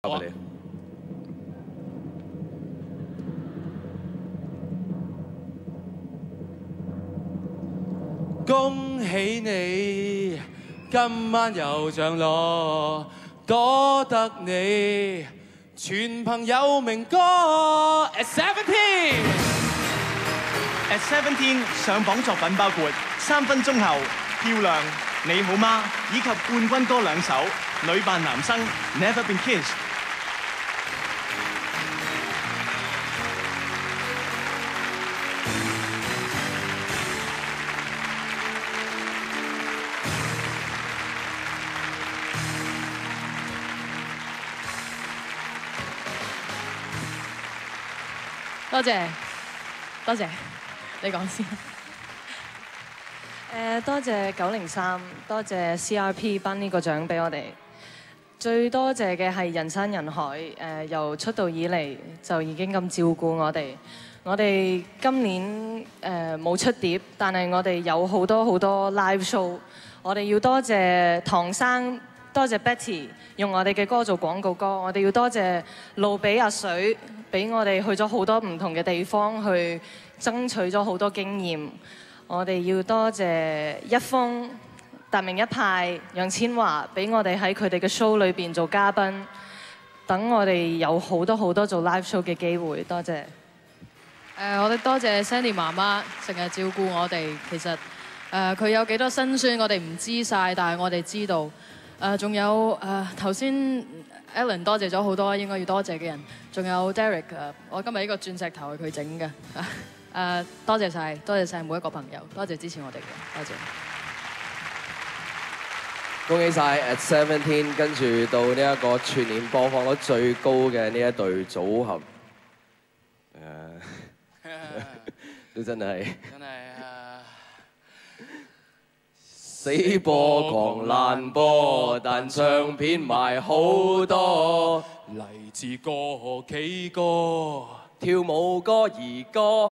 交俾你。恭喜你，今晚有獎攞，多得你，全憑有名歌。At 17上榜作品包括3分鐘後、漂亮、你好嗎以及冠軍歌2首，女扮男生 Never Been Kissed。多謝，多謝，你講先。多謝903，多謝 CRP 頒呢個獎俾我哋。最多謝嘅係人山人海，由出道以嚟就已經咁照顧我哋。我哋今年冇出碟，但係我哋有好多好多 live show。我哋要多謝唐生，多謝 Betty 用我哋嘅歌做廣告歌。我哋要多謝路比阿水，俾我哋去咗好多唔同嘅地方去爭取咗好多經驗。我哋要多謝一峰、達明一派、楊千嬅，俾我哋喺佢哋嘅 show 裏邊做嘉賓，等我哋有好多好多做 live show 嘅機會。多謝。我哋多謝 Sandy 媽媽成日照顧我哋。其實佢有幾多辛酸，我哋唔知晒，但係我哋知道。仲有頭先 Alan 多謝咗好多應該要多謝嘅人，仲有 Derek 我今日呢個鑽石頭係佢整嘅。多謝晒，多謝晒每一個朋友，多謝支持我哋嘅，多謝。恭喜晒 At 17，跟住到呢一個全年播放率最高嘅呢一隊組合，都真係死播狂爛播，但唱片賣好多，勵志歌、企歌、跳舞歌兒歌。